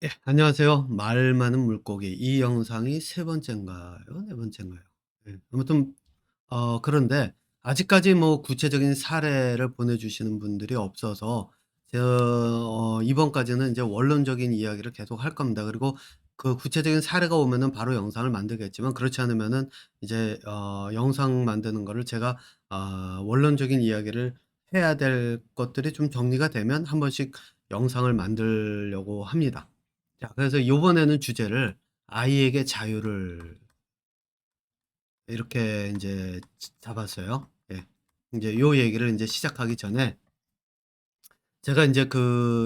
예, 안녕하세요. 말 많은 물고기. 이 영상이 세 번째인가요? 네 번째인가요? 예. 아무튼 그런데 아직까지 뭐 구체적인 사례를 보내주시는 분들이 없어서 이번까지는 이제 원론적인 이야기를 계속 할 겁니다. 그리고 그 구체적인 사례가 오면은 바로 영상을 만들겠지만, 그렇지 않으면은 이제 영상 만드는 거를 제가 원론적인 이야기를 해야 될 것들이 좀 정리가 되면 한 번씩 영상을 만들려고 합니다. 자, 그래서 요번에는 주제를 "아이에게 자유를" 이렇게 인제 잡았어요. 예. 인제 요 얘기를 인제 시작하기 전에 제가 인제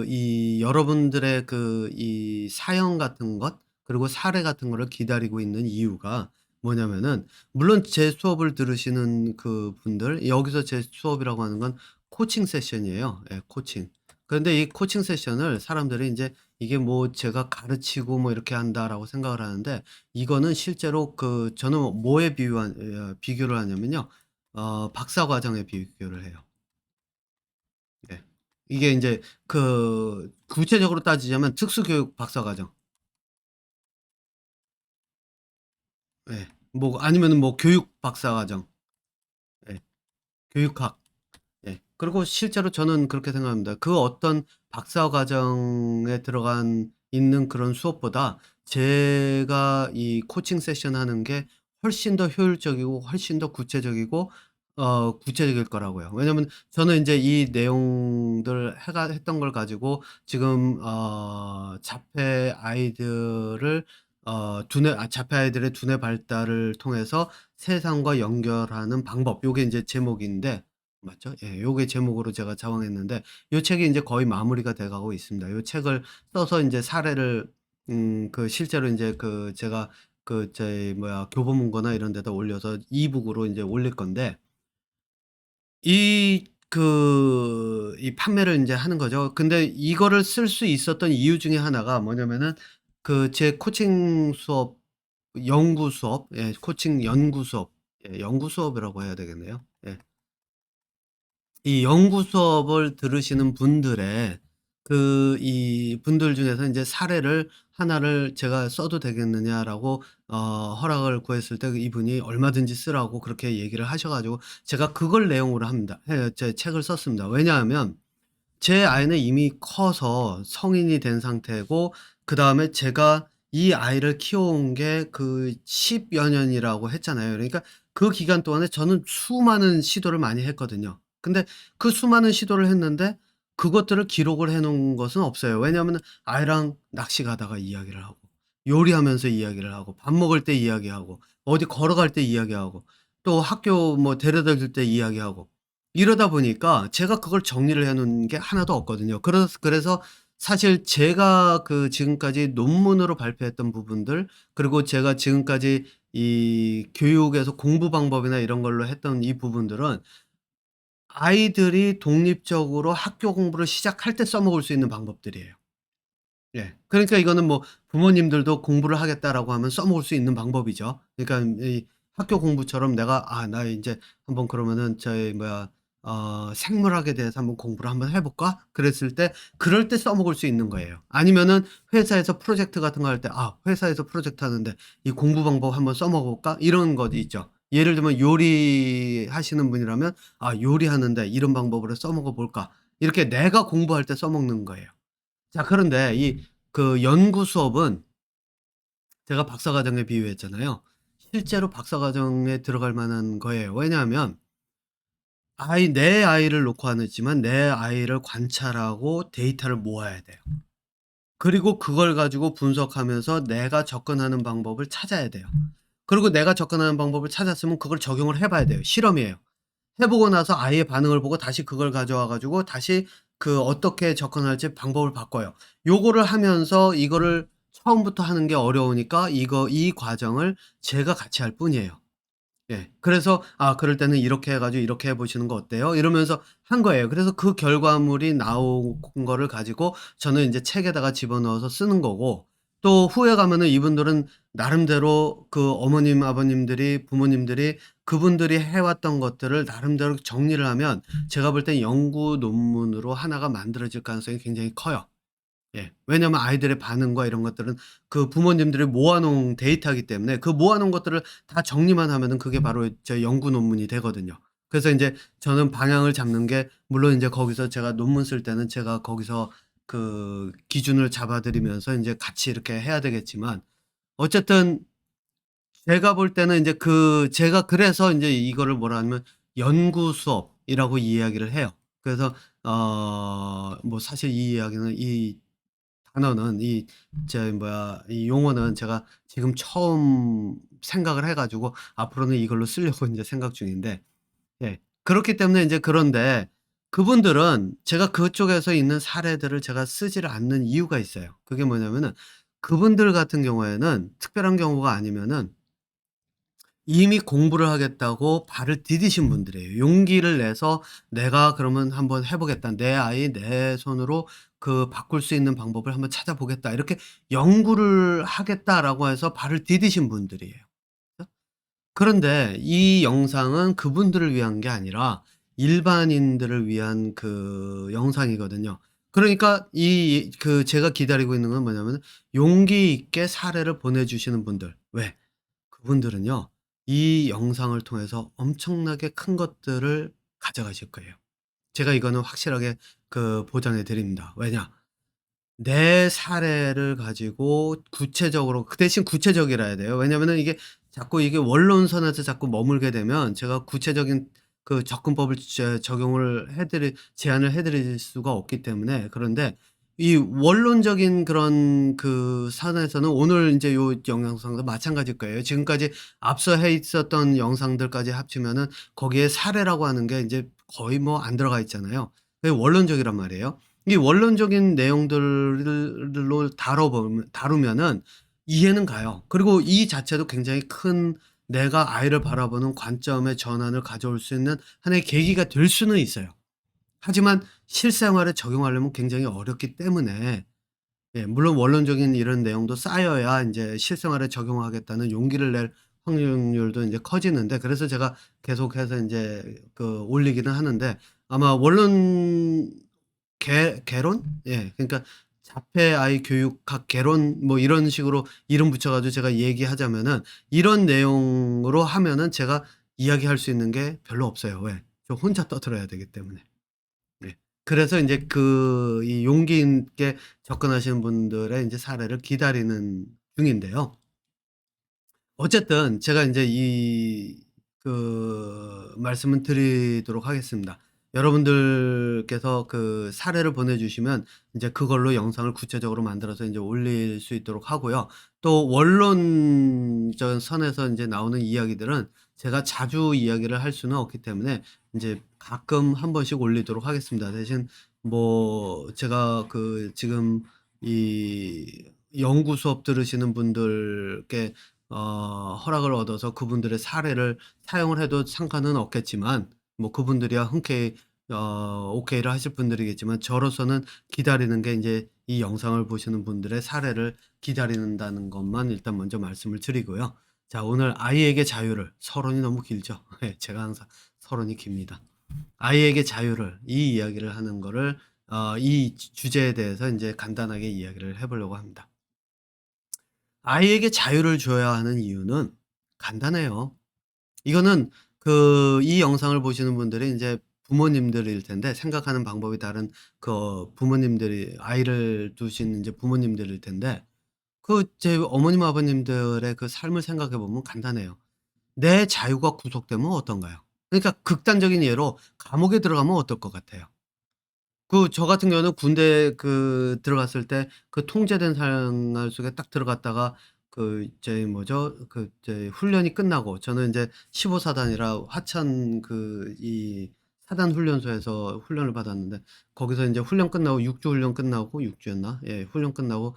이 여러분들의 이 사연 같은 것, 그리고 사례 같은 거를 기다리고 있는 이유가 뭐냐면은, 물론 제 수업을 들으시는 그분들, 여기서 제 수업이라고 하는 건 코칭 세션이에요. 예, 코칭. 그런데 이 코칭 세션을 사람들이 인제 '이게 뭐 제가 가르치고 뭐 이렇게 한다.'라고 생각을 하는데, 이거는 실제로 저는 뭐에 비교를 하냐면요. 박사 과정에 비교를 해요. 네. 이게 인제 구체적으로 따지자면 특수교육 박사과정. 예. 뭐 아니면은 뭐 교육 박사과정. 예. 교육학. 예. 그리고 실제로 저는 그렇게 생각합니다. 그 어떤 박사 과정에 들어간 있는 그런 수업보다 제가 이 코칭 세션 하는 게 훨씬 더 효율적이고 훨씬 더 구체적이고 구체적일 거라고요. 왜냐면 저는 인제 이 내용들 해가 했던 걸 가지고 지금 자폐 아이들을 자폐 아이들의 두뇌 발달을 통해서 세상과 연결하는 방법, 요게 인제 제목인데, 맞죠? 예. 요게 제목으로 제가 작성했는데, 요 책이 인제 거의 마무리가 돼 가고 있습니다. 요 책을 써서 인제 사례를 실제로 인제 제가 저희 교보문고나 이런 데다 올려서 이북으로 인제 올릴 건데, 이 판매를 인제 하는 거죠. 근데 이거를 쓸 수 있었던 이유 중에 하나가 뭐냐면은, 제 코칭 수업, 연구 수업, 예, 코칭 연구 수업, 예, 연구 수업이라고 해야 되겠네요. 예. 이 연구 수업을 들으시는 분들의 이 분들 중에서 인제 사례를 하나를 제가 써도 되겠느냐라고 허락을 구했을 때, 이분이 얼마든지 쓰라고 그렇게 얘기를 하셔 가지고 제가 그걸 내용으로 합니다. 제 책을 썼습니다. 왜냐하면 제 아이는 이미 커서 성인이 된 상태고, 그다음에 제가 이 아이를 키워온 게 10여 년이라고 했잖아요. 그러니까 그 기간 동안에 저는 수많은 시도를 많이 했거든요. 근데 그 수많은 시도를 했는데 그것들을 기록을 해 놓은 것은 없어요. 왜냐하면은 아이랑 낚시 가다가 이야기를 하고, 요리하면서 이야기를 하고, 밥 먹을 때 이야기하고, 어디 걸어갈 때 이야기하고, 또 학교 뭐 데려다 줄 때 이야기하고, 이러다 보니까 제가 그걸 정리를 해 놓은 게 하나도 없거든요. 그래서 사실 제가 지금까지 논문으로 발표했던 부분들, 그리고 제가 지금까지 이 교육에서 공부 방법이나 이런 걸로 했던 이 부분들은 아이들이 독립적으로 학교 공부를 시작할 때 써먹을 수 있는 방법들이에요. 예. 그러니까 이거는 뭐 부모님들도 "공부를 하겠다."라고 하면 써먹을 수 있는 방법이죠. 그러니까 이 학교 공부처럼 내가 '아 나 인제 한번 그러면은 생물학에 대해서 한번 공부를 한번 해 볼까?' 그랬을 때 그럴 때 써먹을 수 있는 거예요. 아니면은 회사에서 프로젝트 같은 거 할 때 '아 회사에서 프로젝트 하는데 이 공부 방법 한번 써먹어 볼까?' 이런 것 있죠. 예를 들면 요리하시는 분이라면 '아 요리하는데 이런 방법으로 써먹어 볼까?' 이렇게 내가 공부할 때 써먹는 거예요. 자, 그런데 연구 수업은 제가 박사과정에 비유했잖아요. 실제로 박사과정에 들어갈 만한 거예요. 왜냐하면 내 아이를 놓고 하지만 내 아이를 관찰하고 데이터를 모아야 돼요. 그리고 그걸 가지고 분석하면서 내가 접근하는 방법을 찾아야 돼요. 그리고 내가 접근하는 방법을 찾았으면 그걸 적용을 해 봐야 돼요. 실험이에요. 해 보고 나서 아이의 반응을 보고 다시 그걸 가져와 가지고 다시 어떻게 접근할지 방법을 바꿔요. 요거를 하면서 이거를 처음부터 하는 게 어려우니까 이 과정을 제가 같이 할 뿐이에요. 예. 그래서 "아 그럴 때는 이렇게 해 가지고 이렇게 해 보시는 거 어때요?" 이러면서 한 거예요. 그래서 그 결과물이 나온 거를 가지고 저는 인제 책에다가 집어넣어서 쓰는 거고, 또 후에 가면은 이분들은 나름대로 어머님, 아버님들이, 부모님들이 그분들이 해 왔던 것들을 나름대로 정리를 하면 제가 볼 땐 연구 논문으로 하나가 만들어질 가능성이 굉장히 커요. 예. 왜냐하면 아이들의 반응과 이런 것들은 그 부모님들이 모아 놓은 데이터이기 때문에 그 모아 놓은 것들을 다 정리만 하면은 그게 바로 제 연구 논문이 되거든요. 그래서 인제 저는 방향을 잡는 게 물론 인제 거기서 제가 논문 쓸 때는 제가 거기서 그 기준을 잡아 드리면서 인제 같이 이렇게 해야 되겠지만 어쨌든 제가 볼 때는 인제 제가 그래서 인제 이거를 뭐라 하냐면 연구 수업이라고 이야기를 해요. 그래서 뭐 사실 이 이야기는 이 단어는 이 용어는 제가 지금 처음 생각을 해 가지고 앞으로는 이걸로 쓰려고 인제 생각 중인데 예. 그렇기 때문에 인제 그런데 그분들은 제가 그쪽에서 있는 사례들을 제가 쓰지를 않는 이유가 있어요. 그게 뭐냐면은 그분들 같은 경우에는 특별한 경우가 아니면은 이미 공부를 하겠다고 발을 디디신 분들이에요. 용기를 내서 '내가 그러면 한번 해 보겠다. 내 아이 내 손으로 그 바꿀 수 있는 방법을 한번 찾아보겠다.' 이렇게 '연구를 하겠다.'라고 해서 발을 디디신 분들이에요. 그죠? 그런데 이 영상은 그분들을 위한 게 아니라 일반인들을 위한 그 영상이거든요. 그러니까 제가 기다리고 있는 건 뭐냐면은 용기 있게 사례를 보내주시는 분들. 왜? 그분들은요. 이 영상을 통해서 엄청나게 큰 것들을 가져가실 거예요. 제가 이거는 확실하게 보장해 드립니다. 왜냐? 내 사례를 가지고 구체적으로 그 대신 구체적이라야 돼요. 왜냐면은 이게 자꾸 이게 원론선에서 자꾸 머물게 되면 제가 구체적인 그 접근법을 적용을 제안을 해 드릴 수가 없기 때문에 그런데 이 원론적인 그런 그 선에서는 오늘 인제 요 영상도 마찬가지일 거예요. 지금까지 앞서 해 있었던 영상들까지 합치면은 거기에 사례라고 하는 게 인제 거의 뭐 안 들어가 있잖아요. 그게 원론적이란 말이에요. 이 원론적인 내용들로 다루면은 이해는 가요. 그리고 이 자체도 굉장히 큰 내가 아이를 바라보는 관점의 전환을 가져올 수 있는 하나의 계기가 될 수는 있어요. 하지만 실생활에 적용하려면 굉장히 어렵기 때문에 예 물론 원론적인 이런 내용도 쌓여야 인제 실생활에 적용하겠다는 용기를 낼 확률도 인제 커지는데 그래서 제가 계속해서 인제 올리기는 하는데 아마 원론 개론? 예. 그러니까 자폐 아이 교육학 개론 뭐 이런 식으로 이름 붙여 가지고 제가 얘기하자면은 이런 내용으로 하면은 제가 이야기할 수 있는 게 별로 없어요. 왜? 저 혼자 떠들어야 되기 때문에. 네. 그래서 인제 이 용기 있게 접근하시는 분들의 인제 사례를 기다리는 중인데요. 어쨌든 제가 인제 말씀을 드리도록 하겠습니다. 여러분들께서 그 사례를 보내주시면 인제 그걸로 영상을 구체적으로 만들어서 인제 올릴 수 있도록 하고요. 또 원론적 선에서 인제 나오는 이야기들은 제가 자주 이야기를 할 수는 없기 때문에 인제 가끔 한 번씩 올리도록 하겠습니다. 대신 뭐 제가 지금 이 연구 수업 들으시는 분들께 허락을 얻어서 그분들의 사례를 사용을 해도 상관은 없겠지만 뭐 그분들이야 흔쾌히 오케이를 하실 분들이겠지만 저로서는 기다리는 게 인제 이 영상을 보시는 분들의 사례를 기다린다는 것만 일단 먼저 말씀을 드리고요. 자 오늘 아이에게 자유를 서론이 너무 길죠. 예 제가 항상 서론이 깁니다. 아이에게 자유를 이 이야기를 하는 거를 이 주제에 대해서 인제 간단하게 이야기를 해 보려고 합니다. 아이에게 자유를 줘야 하는 이유는 간단해요. 이거는 이 영상을 보시는 분들이 인제 부모님들일 텐데 생각하는 방법이 다른 부모님들이 아이를 두신 인제 부모님들일 텐데 제 어머님 아버님들의 그 삶을 생각해 보면 간단해요. 내 자유가 구속되면 어떤가요? 그러니까 극단적인 예로 감옥에 들어가면 어떨 것 같아요? 저 같은 경우는 군대 들어갔을 때 통제된 생활 속에 딱 들어갔다가 훈련이 끝나고 저는 인제 15 사단이라 하천 사단 훈련소에서 훈련을 받았는데 거기서 인제 훈련 끝나고 6주 훈련 끝나고 6 주였나? 예. 훈련 끝나고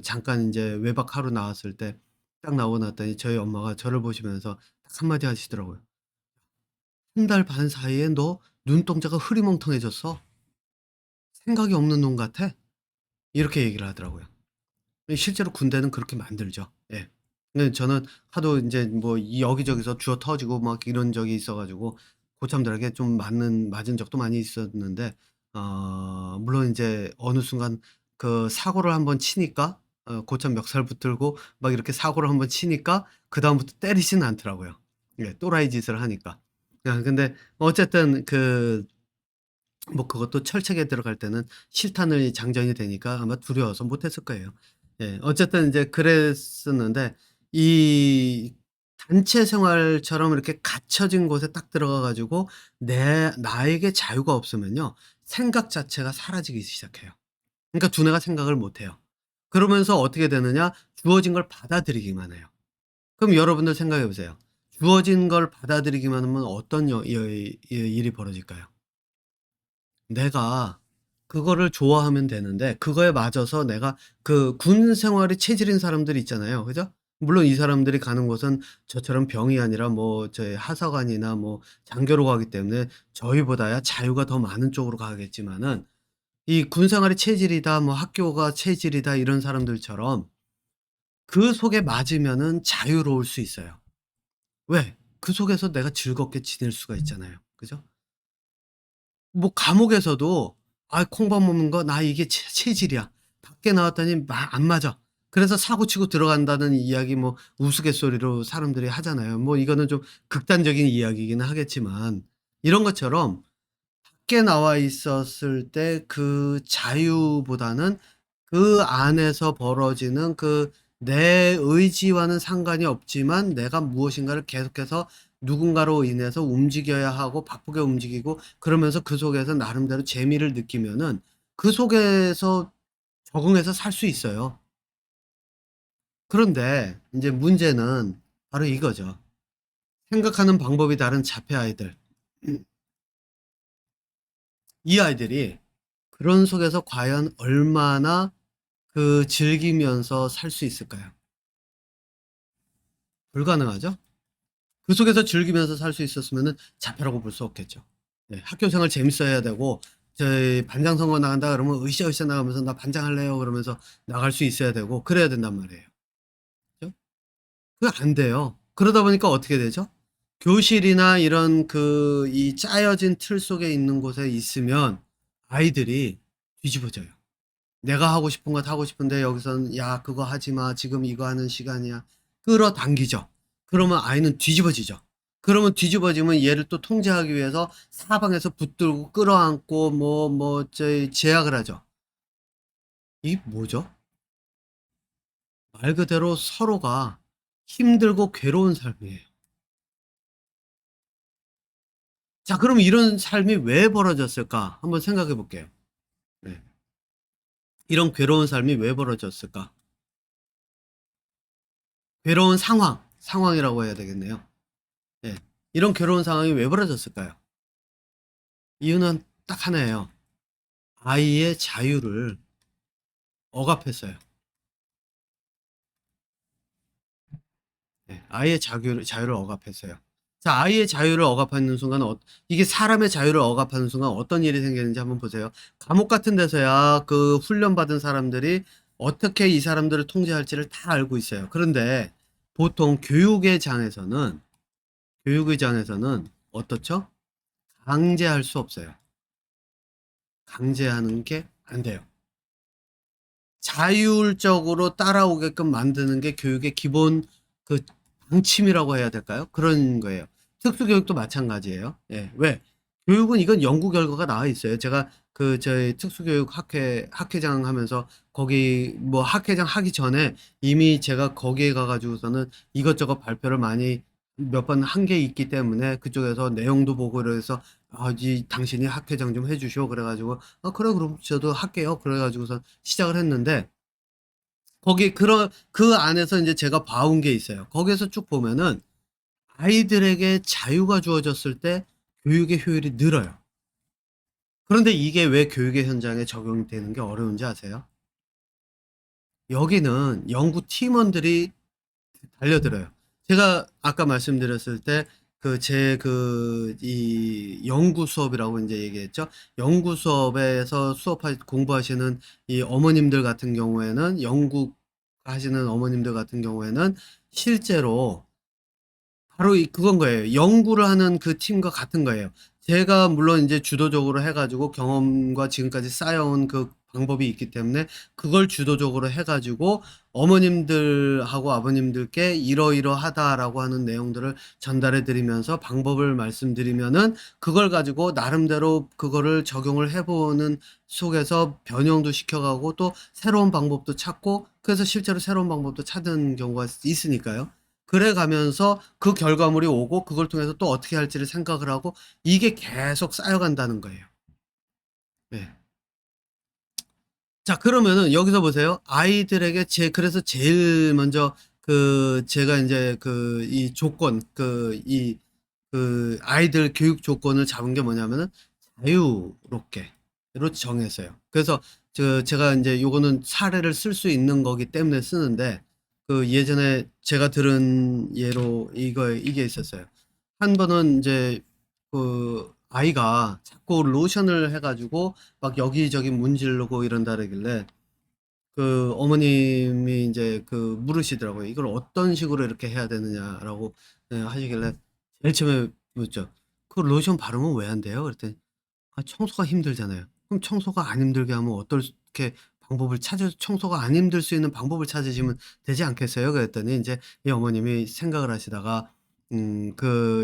잠깐 인제 외박 하러 나왔을 때 딱 나오고 났더니 저희 엄마가 저를 보시면서 딱 한마디 하시더라고요. "1달 반 사이에 너 눈동자가 흐리멍텅해졌어. 생각이 없는 놈 같아." 이렇게 얘기를 하더라고요. 실제로 군대는 그렇게 만들죠. 예. 근데 저는 하도 인제 뭐 여기저기서 주워 터지고 막 이런 적이 있어 가지고 고참들에게 좀 맞은 적도 많이 있었는데 물론 인제 어느 순간 그 사고를 한번 치니까 고참 멱살 붙들고 막 이렇게 사고를 한번 치니까 그다음부터 때리지는 않더라고요. 예, 또라이 짓을 하니까. 근데 어쨌든 뭐 그것도 철책에 들어갈 때는 실탄이 장전이 되니까 아마 두려워서 못 했을 거예요. 예. 어쨌든 인제 그랬었는데 이 단체 생활처럼 이렇게 갇혀진 곳에 딱 들어가 가지고 나에게 자유가 없으면요, 생각 자체가 사라지기 시작해요. 그러니까 두뇌가 생각을 못 해요. 그러면서 어떻게 되느냐? 주어진 걸 받아들이기만 해요. 그럼 여러분들 생각해 보세요. 주어진 걸 받아들이기만 하면 어떤 일이 벌어질까요? 내가 그거를 좋아하면 되는데 그거에 맞아서 내가 그 군 생활이 체질인 사람들이 있잖아요. 그죠? 물론 이 사람들이 가는 곳은 저처럼 병이 아니라 뭐 저희 하사관이나 뭐 장교로 가기 때문에 저희보다야 자유가 더 많은 쪽으로 가겠지만은 이 군 생활이 체질이다, 뭐 학교가 체질이다 이런 사람들처럼 그 속에 맞으면은 자유로울 수 있어요. 왜? 그 속에서 내가 즐겁게 지낼 수가 있잖아요. 그죠? 뭐 감옥에서도 "아 콩밥 먹는 거 나 이게 체질이야." 밖에 나왔더니 안 맞아. 그래서 사고 치고 들어간다는 이야기 뭐 우스갯소리로 사람들이 하잖아요. 뭐 이거는 좀 극단적인 이야기이기는 하겠지만 이런 것처럼 밖에 나와 있었을 때 그 자유보다는 그 안에서 벌어지는 내 의지와는 상관이 없지만 내가 무엇인가를 계속해서 누군가로 인해서 움직여야 하고 바쁘게 움직이고 그러면서 그 속에서 나름대로 재미를 느끼면은 그 속에서 적응해서 살 수 있어요. 그런데 인제 문제는 바로 이거죠. 생각하는 방법이 다른 자폐 아이들. 이 아이들이 그런 속에서 과연 얼마나 즐기면서 살 수 있을까요? 불가능하죠. 그 속에서 즐기면서 살 수 있었으면은 자폐라고 볼 수 없겠죠. 네. 학교 생활 재밌어야 되고 저희 반장 선거 나간다 그러면 으쌰으쌰 나가면서 "나 반장할래요." 그러면서 나갈 수 있어야 되고 그래야 된단 말이에요. 그죠? 그게 안 돼요. 그러다 보니까 어떻게 되죠? 교실이나 이런 이 짜여진 틀 속에 있는 곳에 있으면 아이들이 뒤집어져요. 내가 하고 싶은 거 다 하고 싶은데 여기서는 "야 그거 하지 마. 지금 이거 하는 시간이야." 끌어당기죠. 그러면 아이는 뒤집어지죠. 그러면 뒤집어지면 얘를 또 통제하기 위해서 사방에서 붙들고 끌어안고 저기 제약을 하죠. 이게 뭐죠? 말 그대로 서로가 힘들고 괴로운 삶이에요. 자 그럼 이런 삶이 왜 벌어졌을까? 한번 생각해 볼게요. 네. 이런 괴로운 삶이 왜 벌어졌을까? 괴로운 상황이라고 해야 되겠네요. 예. 이런 괴로운 상황이 왜 벌어졌을까요? 이유는 딱 하나예요. 아이의 자유를 억압했어요. 예. 아이의 자유를 억압했어요. 자 아이의 자유를 억압하는 순간 이게 사람의 자유를 억압하는 순간 어떤 일이 생기는지 한번 보세요. 감옥 같은 데서야 훈련받은 사람들이 어떻게 이 사람들을 통제할지를 다 알고 있어요. 그런데 보통 교육의 장에서는 어떻죠? 강제할 수 없어요. 강제하는 게 안 돼요. 자율적으로 따라오게끔 만드는 게 교육의 기본 그 방침이라고 해야 될까요? 그런 거예요. 특수교육도 마찬가지예요. 예. 왜? 교육은 이건 연구 결과가 나와 있어요. 제가 저희 특수교육 학회장 하면서 거기 뭐 학회장 하기 전에 이미 제가 거기에 가 가지고서는 이것저것 발표를 많이 몇 번 한 게 있기 때문에 그쪽에서 내용도 보고 그래서 "아 이 당신이 학회장 좀 해 주시오." 그래 가지고 "아 그래 그럼 저도 할게요." 그래 가지고선 시작을 했는데 거기 그 안에서 인제 제가 봐온 게 있어요. 거기에서 쭉 보면은 아이들에게 자유가 주어졌을 때 교육의 효율이 늘어요. 그런데 이게 왜 교육의 현장에 적용이 되는 게 어려운지 아세요? 여기는 연구 팀원들이 달려들어요. 제가 아까 말씀드렸을 때 이 연구 수업이라고 인제 얘기했죠. 연구 수업에서 공부하시는 이 어머님들 같은 경우에는 연구하시는 어머님들 같은 경우에는 실제로 바로 그건 거예요. 연구를 하는 그 팀과 같은 거예요. 제가 물론 인제 주도적으로 해 가지고 경험과 지금까지 쌓여온 방법이 있기 때문에 그걸 주도적으로 해 가지고 어머님들하고 아버님들께 "이러이러하다."라고 하는 내용들을 전달해 드리면서 방법을 말씀드리면은 그걸 가지고 나름대로 그거를 적용을 해 보는 속에서 변형도 시켜 가고 또 새로운 방법도 찾고, 그래서 실제로 새로운 방법도 찾은 경우가 있으니까요. 그래 가면서 그 결과물이 오고 그걸 통해서 또 어떻게 할지를 생각을 하고 이게 계속 쌓여간다는 거예요. 네. 자, 그러면은 여기서 보세요. 아이들에게 그래서 제일 먼저 제가 인제 이 조건 아이들 교육 조건을 잡은 게 뭐냐면은 자유롭게로 정했어요. 그래서 제가 인제 요거는 사례를 쓸 수 있는 거기 때문에 쓰는데, 예전에 제가 들은 예로 이게 있었어요. 한 번은 인제 아이가 자꾸 로션을 해 가지고 막 여기저기 문지르고 이런다 그러길래 어머님이 인제 물으시더라고요. "이걸 어떤 식으로 이렇게 해야 되느냐."라고 하시길래 제일 처음에 묻죠. "그 로션 바르면 왜 안 돼요?" 그랬더니 "아, 청소가 힘들잖아요." "그럼 청소가 안 힘들게 하면 어떻게 방법을 청소가 안 힘들 수 있는 방법을 찾으시면 되지 않겠어요?" 그랬더니 인제 이 어머님이 생각을 하시다가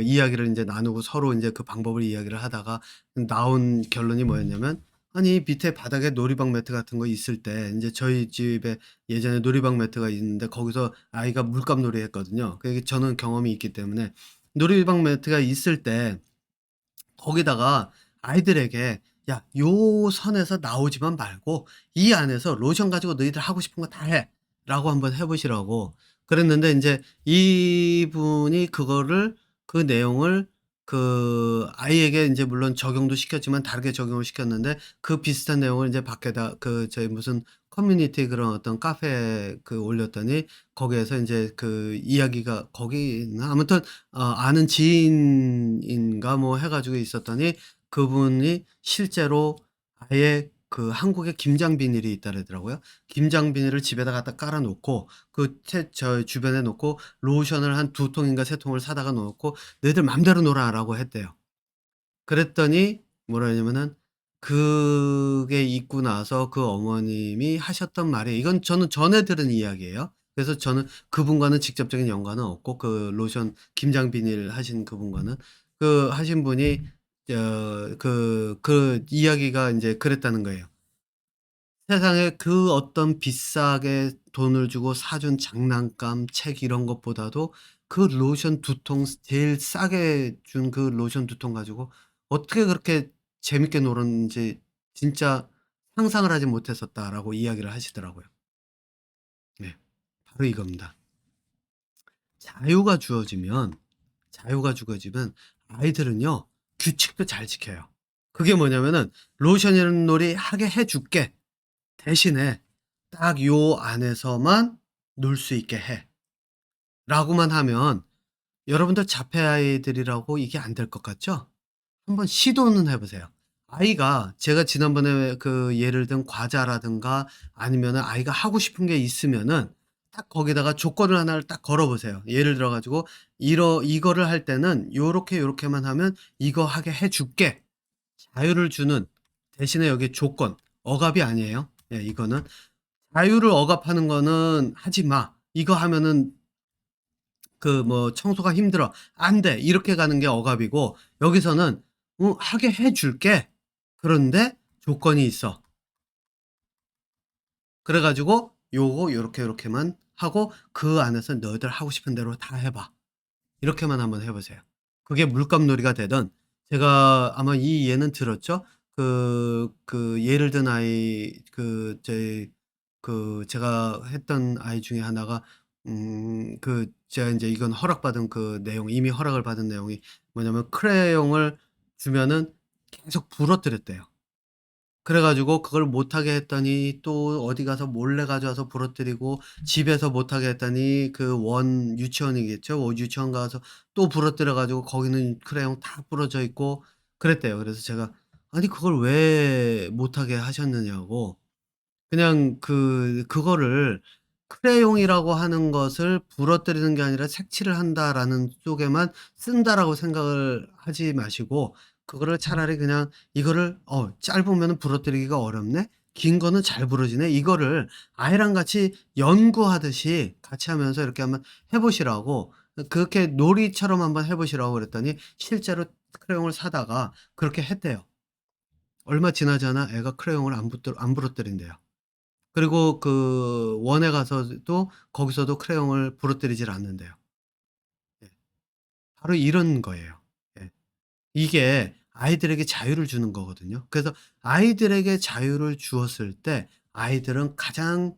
이야기를 인제 나누고 서로 인제 그 방법을 이야기를 하다가 나온 결론이 뭐였냐면, 아니 밑에 바닥에 놀이방 매트 같은 거 있을 때 인제 저희 집에 예전에 놀이방 매트가 있는데 거기서 아이가 물감놀이 했거든요. 그게 저는 경험이 있기 때문에 놀이방 매트가 있을 때 거기다가 아이들에게 "야, 요 선에서 나오지만 말고 이 안에서 로션 가지고 너희들 하고 싶은 거 다 해."라고 한번 해 보시라고 그랬는데, 인제 이분이 그 내용을 아이에게 인제 물론 적용도 시켰지만 다르게 적용을 시켰는데, 그 비슷한 내용을 인제 밖에다 저희 무슨 커뮤니티 그런 어떤 카페에 올렸더니 거기에서 인제 이야기가 거기나 아무튼 아는 지인인가 뭐 해 가지고 있었더니 그분이 실제로 아예 한국에 김장 비닐이 있다 그러더라고요. 김장 비닐을 집에다 갖다 깔아 놓고 주변에 놓고 로션을 한 2통인가 3통을 사다가 놓고 "너희들 맘대로 놀아."라고 했대요. 그랬더니 뭐라 했냐면은 그게 있고 나서 그 어머님이 하셨던 말이, 이건 저는 전해 들은 이야기예요. 그래서 저는 그분과는 직접적인 연관은 없고 로션 김장 비닐 하신 그분과는 하신 분이 이야기가 인제 그랬다는 거예요. 세상에 그 어떤 비싸게 돈을 주고 사준 장난감, 책 이런 것보다도 그 로션 2통, 제일 싸게 준 그 로션 2통 가지고 어떻게 그렇게 재밌게 놀았는지 진짜 상상을 하지 못했었다라고 이야기를 하시더라고요. 네. 바로 이겁니다. 자유가 주어지면 아이들은요, 규칙도 잘 지켜요. 그게 뭐냐면은 "로션 놀이 하게 해 줄게. 대신에 딱 요 안에서만 놀 수 있게 해." 라고만 하면, 여러분들 자폐 아이들이라고 이게 안 될 것 같죠? 한번 시도는 해 보세요. 아이가, 제가 지난번에 예를 든 과자라든가 아니면은 아이가 하고 싶은 게 있으면은 딱 거기다가 조건을 하나를 딱 걸어 보세요. 예를 들어 가지고 "이거를 할 때는 요렇게 요렇게만 하면 이거 하게 해 줄게." 자유를 주는 대신에 여기 조건, 억압이 아니에요. 예, 이거는. 자유를 억압하는 거는 "하지 마. 이거 하면은 청소가 힘들어. 안 돼." 이렇게 가는 게 억압이고, 여기서는 하게 해 줄게. 그런데 조건이 있어. 그래 가지고 요거 요렇게 요렇게만 하고 그 안에서 너희들 하고 싶은 대로 다 해 봐. 이렇게만 한번 해 보세요. 그게 물감놀이가 되든, 제가 아마 이 예는 들었죠? 예를 든 아이 제가 했던 아이 중에 하나가 제가 인제 이건 허락받은 내용, 이미 허락을 받은 내용이 뭐냐면 크레용을 주면은 계속 부러뜨렸대요. 그래 가지고 그걸 못하게 했더니 또 어디 가서 몰래 가져와서 부러뜨리고, 집에서 못하게 했더니 유치원이겠죠. 유치원 가서 또 부러뜨려 가지고 거기는 크레용 다 부러져 있고 그랬대요. 그래서 제가 "아니 그걸 왜 못하게 하셨느냐."고. 그냥 그거를 크레용이라고 하는 것을 부러뜨리는 게 아니라 '색칠을 한다.'라는 쪽에만 쓴다라고 생각을 하지 마시고, 그거를 차라리 그냥 이거를 '짧으면은 부러뜨리기가 어렵네. 긴 거는 잘 부러지네." 이거를 아이랑 같이 연구하듯이 같이 하면서 이렇게 한번 해 보시라고, 그렇게 놀이처럼 한번 해 보시라고 그랬더니 실제로 크레용을 사다가 그렇게 했대요. 얼마 지나지 않아 애가 크레용을 안 부러뜨린대요. 그리고 그 원에 가서도 거기서도 크레용을 부러뜨리질 않는대요. 예. 바로 이런 거예요. 예. 이게 아이들에게 자유를 주는 거거든요. 그래서 아이들에게 자유를 주었을 때 아이들은 가장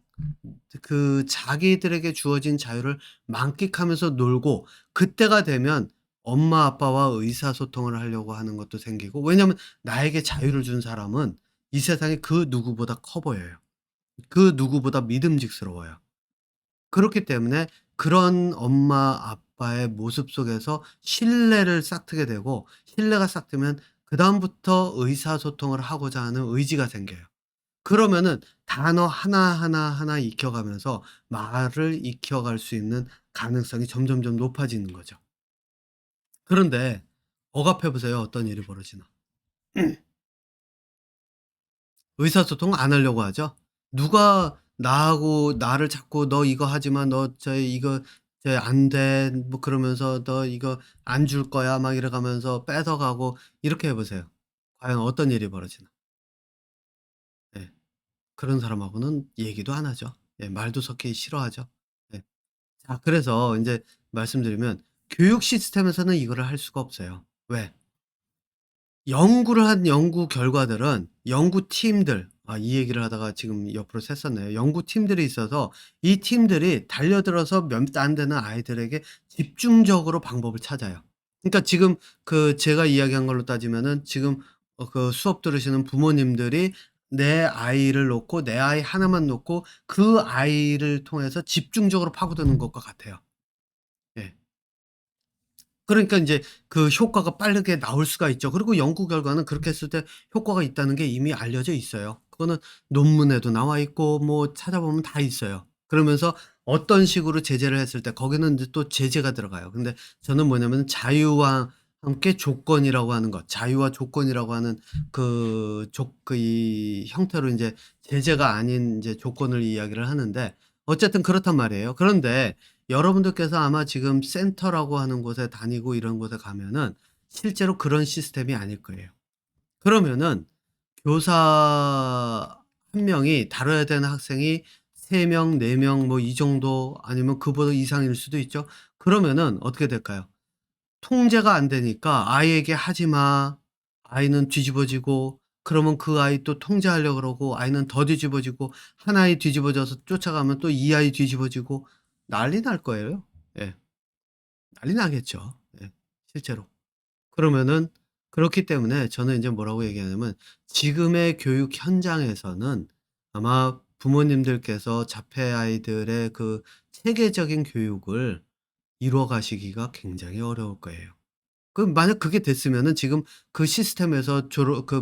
그 자기들에게 주어진 자유를 만끽하면서 놀고, 그때가 되면 엄마 아빠와 의사소통을 하려고 하는 것도 생기고, 왜냐하면 나에게 자유를 준 사람은 이 세상에 그 누구보다 커 보여요. 그 누구보다 믿음직스러워요. 그렇기 때문에 그런 엄마 아빠의 모습 속에서 신뢰를 싹트게 되고, 신뢰가 싹트면 그다음부터 의사소통을 하고자 하는 의지가 생겨요. 그러면은 단어 하나하나 익혀가면서 말을 익혀갈 수 있는 가능성이 점점점 높아지는 거죠. 그런데 억압해 보세요. 어떤 일이 벌어지나. 의사소통 안 하려고 하죠. 누가 나하고 나를 자꾸 "너 이거 하지 마. 너 저 이거 저 안 돼." 뭐 그러면서 "너 이거 안 줄 거야." 막 이래 가면서 뺏어가고, 이렇게 해 보세요. 과연 어떤 일이 벌어지나. 예. 그런 사람하고는 얘기도 안 하죠. 예. 말도 섞기 싫어하죠. 예. 자, 그래서 인제 말씀드리면 교육 시스템에서는 이거를 할 수가 없어요. 왜? 연구를 한 연구 결과들은 연구팀들, 이 얘기를 하다가 지금 옆으로 샜었네요. 연구팀들이 있어서 이 팀들이 달려들어서 몇 안 되는 아이들에게 집중적으로 방법을 찾아요. 그러니까 지금 그 제가 이야기한 걸로 따지면은 지금 그 수업 들으시는 부모님들이 내 아이를 놓고 내 아이 하나만 놓고 그 아이를 통해서 집중적으로 파고드는 것과 같아요. 예. 그러니까 인제 그 효과가 빠르게 나올 수가 있죠. 그리고 연구 결과는 그렇게 했을 때 효과가 있다는 게 이미 알려져 있어요. 그거는 논문에도 나와 있고 뭐 찾아보면 다 있어요. 그러면서 어떤 식으로 제재를 했을 때 거기는 인제 또 제재가 들어가요. 근데 저는 뭐냐면 자유와 함께 조건이라고 하는 것, 자유와 조건이라고 하는 그 이 형태로 인제 제재가 아닌 인제 조건을 이야기를 하는데, 어쨌든 그렇단 말이에요. 그런데 여러분들께서 아마 지금 센터라고 하는 곳에 다니고 이런 곳에 가면은 실제로 그런 시스템이 아닐 거예요. 그러면은 교사 한 명이 다뤄야 되는 학생이 3 명, 4명 뭐 이 정도 아니면 그보다 이상일 수도 있죠. 그러면은 어떻게 될까요? 통제가 안 되니까 아이에게 "하지 마." 아이는 뒤집어지고, 그러면 그 아이 또 통제하려고 그러고 아이는 더 뒤집어지고, 한 아이 뒤집어져서 쫓아가면 또 이 아이 뒤집어지고 난리 날 거예요. 예. 난리 나겠죠. 예. 실제로. 그러면은 그렇기 때문에 저는 인제 뭐라고 얘기하냐면, 지금의 교육 현장에서는 아마 부모님들께서 자폐 아이들의 그 체계적인 교육을 이루어 가시기가 굉장히 어려울 거예요. 그럼 만약 그게 됐으면은 지금 그 시스템에서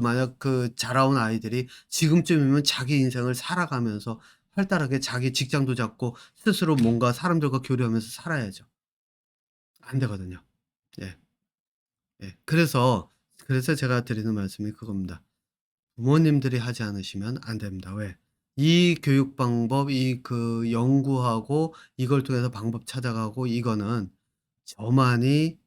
만약 그 자라온 아이들이 지금쯤이면 자기 인생을 살아가면서 활달하게 자기 직장도 잡고 스스로 뭔가 사람들과 교류하면서 살아야죠. 안 되거든요. 예. 예. 그래서 제가 드리는 말씀이 그겁니다. 부모님들이 하지 않으시면 안 됩니다. 왜? 이 교육 방법, 연구하고 이걸 통해서 방법 찾아가고, 이거는 저만이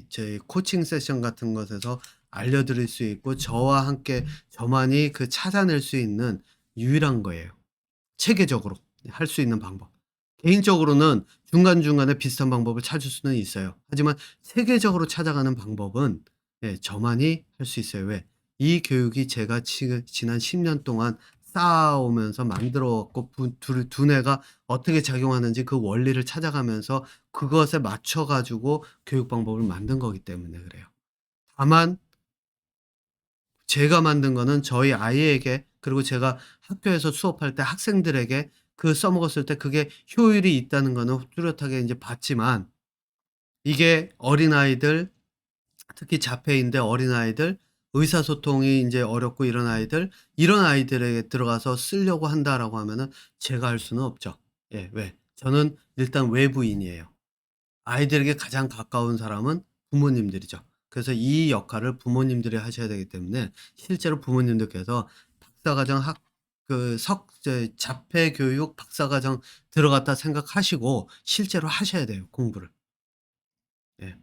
제 코칭 세션 같은 것에서 알려드릴 수 있고, 저와 함께 저만이 찾아낼 수 있는 유일한 거예요. 체계적으로 할 수 있는 방법. 개인적으로는 중간중간에 비슷한 방법을 찾을 수는 있어요. 하지만 체계적으로 찾아가는 방법은 저만이 할 수 있어요. 왜? 이 교육이 제가 지난 10년 동안 쌓아오면서 만들어 왔고, 두뇌가 어떻게 작용하는지 그 원리를 찾아가면서 그것에 맞춰 가지고 교육 방법을 만든 거기 때문에 그래요. 다만 제가 만든 거는 저희 아이에게, 그리고 제가 학교에서 수업할 때 학생들에게 써먹었을 때 그게 효율이 있다는 거는 뚜렷하게 인제 봤지만, 이게 어린아이들, 특히 자폐인데 어린아이들, 의사소통이 인제 어렵고 이런 아이들에게 들어가서 쓰려고 한다라고 하면은 제가 할 수는 없죠. 예. 왜? 저는 일단 외부인이에요. 아이들에게 가장 가까운 사람은 부모님들이죠. 그래서 이 역할을 부모님들이 하셔야 되기 때문에 실제로 부모님들께서 박사과정 학 그 석 저 자폐 교육 박사과정 들어갔다 생각하시고 실제로 하셔야 돼요, 공부를. 예.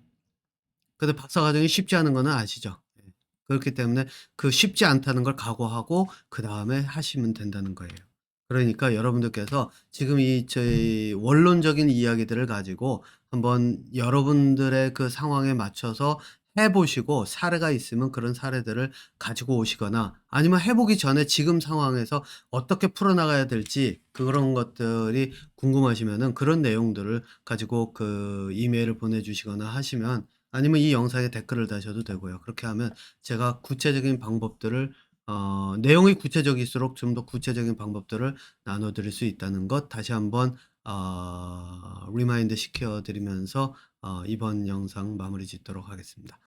근데 박사과정이 쉽지 않은 거는 아시죠? 예. 그렇기 때문에 그 쉽지 않다는 걸 각오하고 그다음에 하시면 된다는 거예요. 그러니까 여러분들께서 지금 이 저희 원론적인 이야기들을 가지고 한번 여러분들의 그 상황에 맞춰서 해 보시고 사례가 있으면 그런 사례들을 가지고 오시거나 아니면 해 보기 전에 지금 상황에서 어떻게 풀어나가야 될지 그런 것들이 궁금하시면은 그런 내용들을 가지고 그 이메일을 보내주시거나 하시면 아니면 이 영상에 댓글을 다셔도 되고요. 그렇게 하면 제가 구체적인 방법들을 내용이 구체적일수록 좀 더 구체적인 방법들을 나눠 드릴 수 있다는 것 다시 한번 리마인드 시켜 드리면서 이번 영상 마무리 짓도록 하겠습니다.